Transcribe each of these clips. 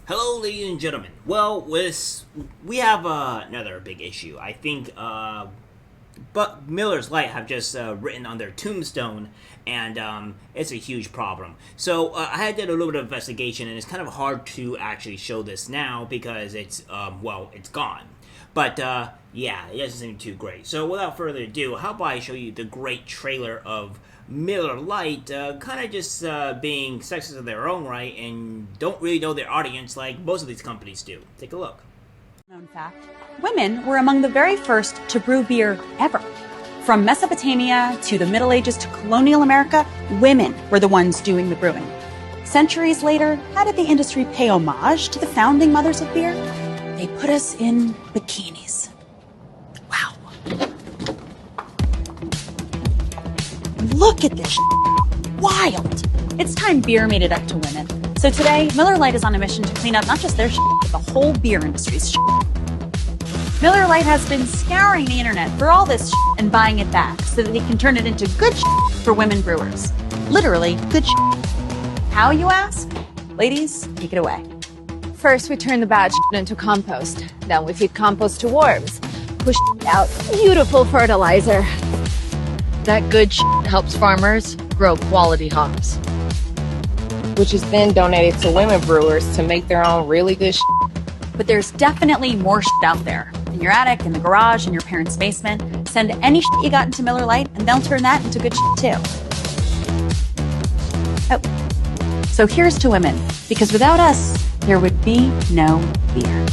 Hello, ladies and gentlemen. Well, we have another big issue. I think, but Miller's Lite have just written on their tombstone, and it's a huge problem. So I did a little bit of investigation, and it's kind of hard to actually show this now because it's it's gone. But yeah, it doesn't seem too great. So without further ado, how about I show you the great trailer of Miller Lite, kind of just being sexist in their own right and don't really know their audience like most of these companies do. Take a look. Known fact, women were among the very first to brew beer ever. From Mesopotamia to the Middle Ages to colonial America, women were the ones doing the brewing. Centuries later, how did the industry pay homage to the founding mothers of beer? They put us in bikinis. Wow. Look at this wild. It's time beer made it up to women. So today, Miller Lite is on a mission to clean up not just their but the whole beer industry's Miller Lite has been scouring the internet for all this and buying it back so that they can turn it into good for women brewers. Literally, good How, you ask? Ladies, take it away. First, we turn the bad into compost. Then we feed compost to worms. Push out beautiful fertilizer. That good helps farmers grow quality hops, which is then donated to women brewers to make their own really good But there's definitely more out there. In your attic, in the garage, in your parents' basement. Send any you got into Miller Lite, and they'll turn that into good too. Oh. So here's to women, because without us, there would be no beer.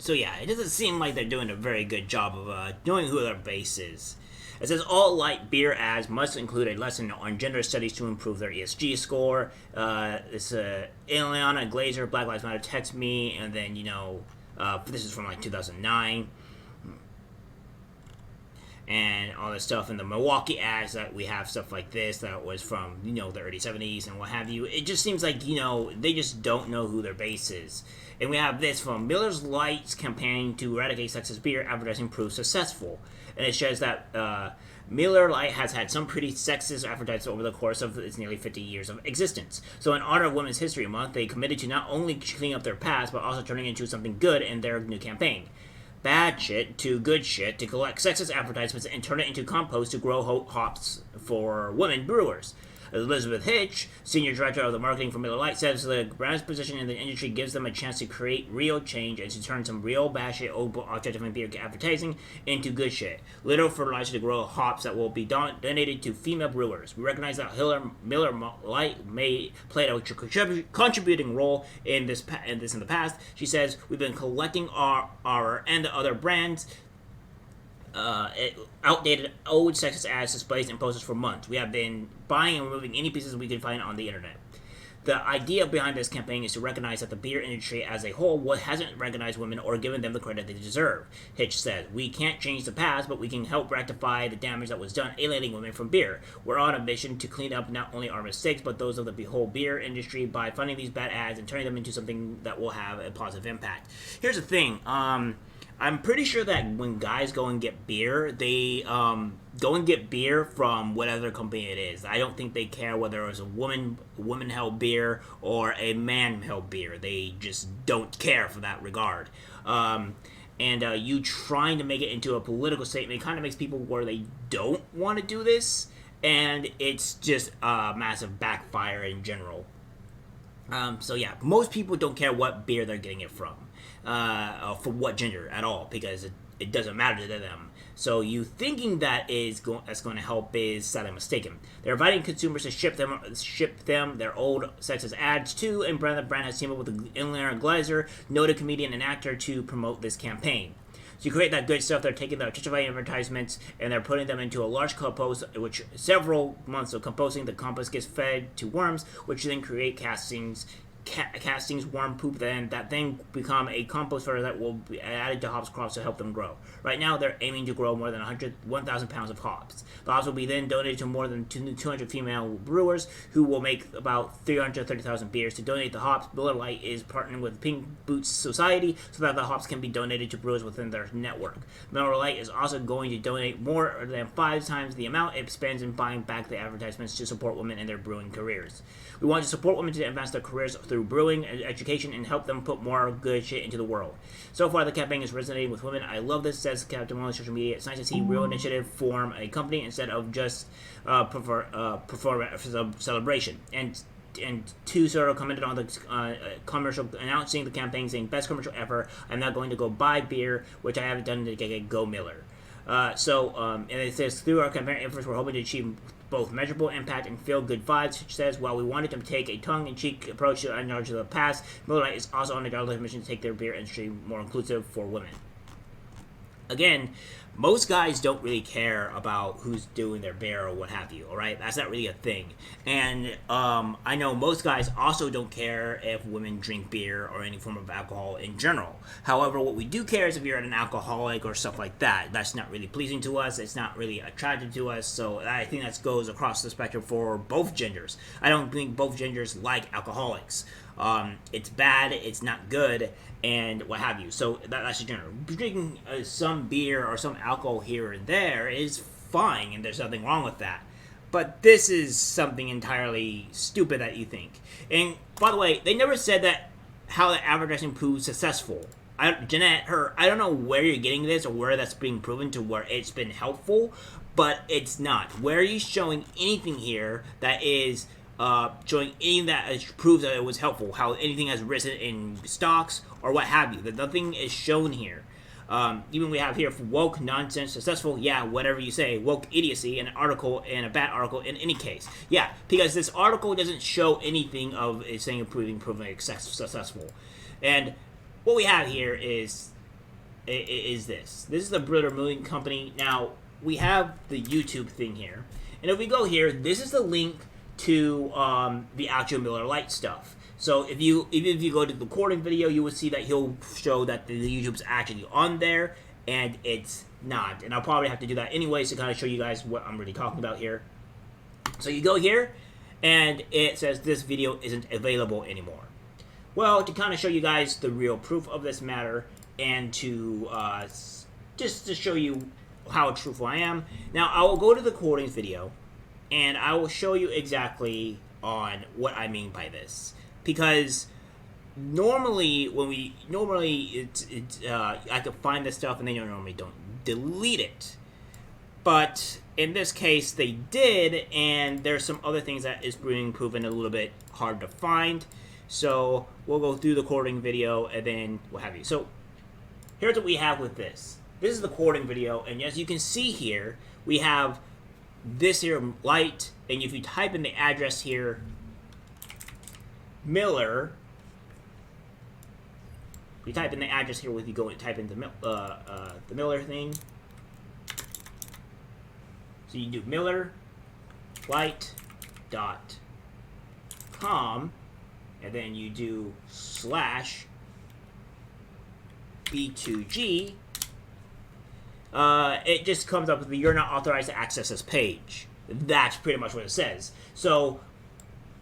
So yeah, it doesn't seem like they're doing a very good job of knowing who their base is. It says all light beer ads must include a lesson on gender studies to improve their ESG score. This Ileana Glazer, Black Lives Matter, text me, and then this is from like 2009. And all this stuff in the Milwaukee ads that we have stuff like this that was from the early 70s and what have you. It just seems like they just don't know who their base is. And we have this from Miller's Lite's campaign to eradicate sexist beer advertising proves successful. And it shows that Miller Lite has had some pretty sexist advertising over the course of its nearly 50 years of existence. So in honor of Women's History Month, they committed to not only cleaning up their past, but also turning it into something good in their new campaign. Bad shit to good shit to collect sexist advertisements and turn it into compost to grow hops for women brewers. Elizabeth Hitch, Senior Director of the Marketing for Miller Lite, says the brand's position in the industry gives them a chance to create real change and to turn some real bad shit, old objective and beer advertising into good shit. Little fertilizer to grow hops that will be donated to female brewers. We recognize that Miller Lite may played a contributing role in this in the past. She says, we've been collecting our and the other brands outdated old sexist ads, displays, and posters for months. We have been buying and removing any pieces we can find on the internet. The idea behind this campaign is to recognize that the beer industry as a whole hasn't recognized women or given them the credit they deserve. Hitch said, we can't change the past, but we can help rectify the damage that was done alienating women from beer. We're on a mission to clean up not only our mistakes, but those of the whole beer industry by funding these bad ads and turning them into something that will have a positive impact. Here's the thing, I'm pretty sure that when guys go and get beer, they go and get beer from whatever company it is. I don't think they care whether it was a woman-held beer or a man-held beer. They just don't care for that regard. You trying to make it into a political statement kind of makes people where they don't want to do this, and it's just a massive backfire in general. So yeah, most people don't care what beer they're getting it from. For what gender at all, because it doesn't matter to them. So you thinking that's going to help is sadly mistaken. They're inviting consumers to ship them their old sexist ads too, and the brand has teamed up with Ileana Glazer, noted comedian and actor, to promote this campaign. So you create that good stuff. They're taking the artificial advertisements and they're putting them into a large compost, which several months of composting, the compost gets fed to worms, which then create castings, worm poop, then that thing become a compost fertilizer that will be added to hops crops to help them grow. Right now, they're aiming to grow more than 1,000 pounds of hops. The hops will be then donated to more than 200 female brewers who will make about 330,000 beers. To donate the hops, Miller Lite is partnering with Pink Boots Society so that the hops can be donated to brewers within their network. Miller Lite is also going to donate more than 5 times the amount it spends in buying back the advertisements to support women in their brewing careers. We want to support women to advance their careers through brewing and education and help them put more good shit into the world. So far, the campaign is resonating with women. I love this, says Captain on social media. It's nice to see real initiative form a company instead of just celebration. And two sort of commented on the commercial announcing the campaign, saying best commercial ever. I'm not going to go buy beer, which I haven't done to get Go Miller. And it says through our campaign efforts, we're hoping to achieve both measurable impact and feel good vibes. Which says while we wanted to take a tongue-in-cheek approach to acknowledge the past, Miller Lite is also on a godless mission to take their beer industry more inclusive for women. Again, most guys don't really care about who's doing their beer or what have you, alright? That's not really a thing. And I know most guys also don't care if women drink beer or any form of alcohol in general. However, what we do care is if you're an alcoholic or stuff like that. That's not really pleasing to us. It's not really attractive to us. So I think that goes across the spectrum for both genders. I don't think both genders like alcoholics. It's bad, it's not good, and what have you. So that's the general. Drinking some beer or some alcohol here and there is fine, and there's nothing wrong with that. But this is something entirely stupid that you think. And by the way, they never said that how the advertising proved successful. Jeanette, I don't know where you're getting this or where that's being proven to where it's been helpful, but it's not. Where are you showing anything here that is showing anything that proves that it was helpful, how anything has risen in stocks or what have you, that nothing is shown here. Even we have here for woke nonsense, successful, yeah, whatever you say, woke idiocy, an article and a bad article in any case. Yeah, because this article doesn't show anything of it saying proving successful. And what we have here is this. This is the Briller Moving Company. Now, we have the YouTube thing here. And if we go here, this is the link to the actual Miller Lite stuff. So if you go to the recording video, you will see that he'll show that the YouTube's actually on there, and it's not. And I'll probably have to do that anyways to kind of show you guys what I'm really talking about here. So you go here, and it says this video isn't available anymore. Well, to kind of show you guys the real proof of this matter, and to just to show you how truthful I am. Now I will go to the recordings video, and I will show you exactly on what I mean by this. Because normally, I could find this stuff and they normally don't delete it. But in this case, they did, and there's some other things that is being proven a little bit hard to find. So we'll go through the recording video and then what have you. So here's what we have with this. This is the recording video, and as you can see here, we have this here light, and if you type in the address here, Miller, you type in the address here, you go and type in the Miller thing. So you do MillerLite.com, and then you do /B2G. It just comes up with the "You're not authorized to access this page." That's pretty much what it says. So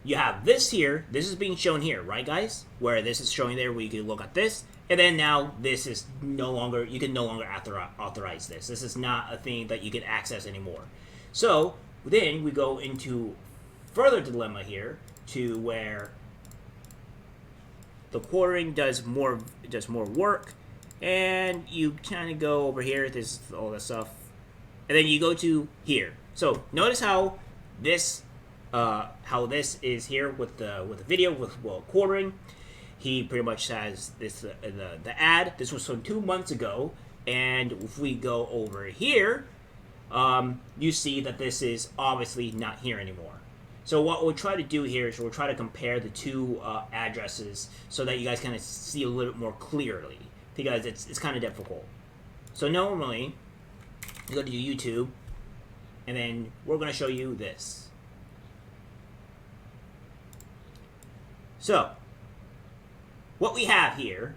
you have this here. This is being shown here, right, guys? Where this is showing there, where you can look at this, and then now this is no longer. You can no longer authorize this. This is not a thing that you can access anymore. So then we go into further dilemma here to where the quartering does more work. And you kind of go over here, this all that stuff, and then you go to here. So notice how this is here with the video with quartering. He pretty much has this the ad. This was from 2 months ago, and if we go over here, you see that this is obviously not here anymore. So what we'll try to do here is we'll try to compare the two addresses so that you guys kind of see a little bit more clearly, because it's kind of difficult. So normally, you go to YouTube, and then we're going to show you this. So, what we have here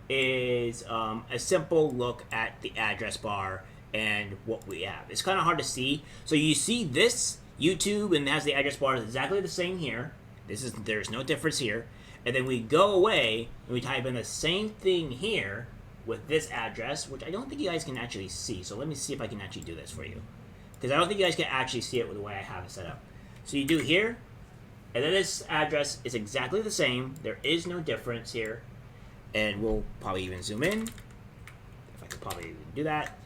is a simple look at the address bar and what we have. It's kind of hard to see. So you see this YouTube and it has the address bar exactly the same here. There's no difference here. And then we go away and we type in the same thing here with this address, which I don't think you guys can actually see. So let me see if I can actually do this for you, because I don't think you guys can actually see it with the way I have it set up. So you do here, and then this address is exactly the same. There is no difference here. And we'll probably even zoom in, if I could probably even do that.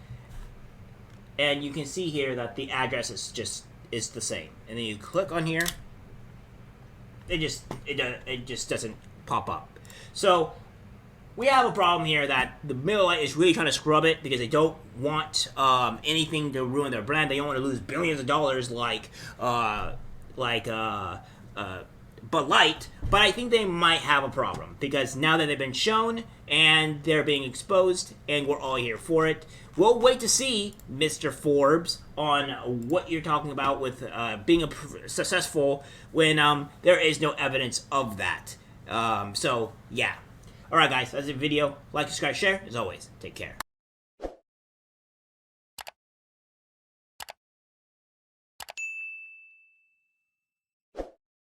And you can see here that the address is the same. And then you click on here, it just doesn't pop up. So we have a problem here that the Miller Lite is really trying to scrub it because they don't want anything to ruin their brand. They don't want to lose billions of dollars like Bud Light, but I think they might have a problem because now that they've been shown and they're being exposed and we're all here for it. We'll wait to see, Mr. Forbes, on what you're talking about with being successful when there is no evidence of that. So, yeah. Alright guys, that's the video. Like, subscribe, share. As always, take care.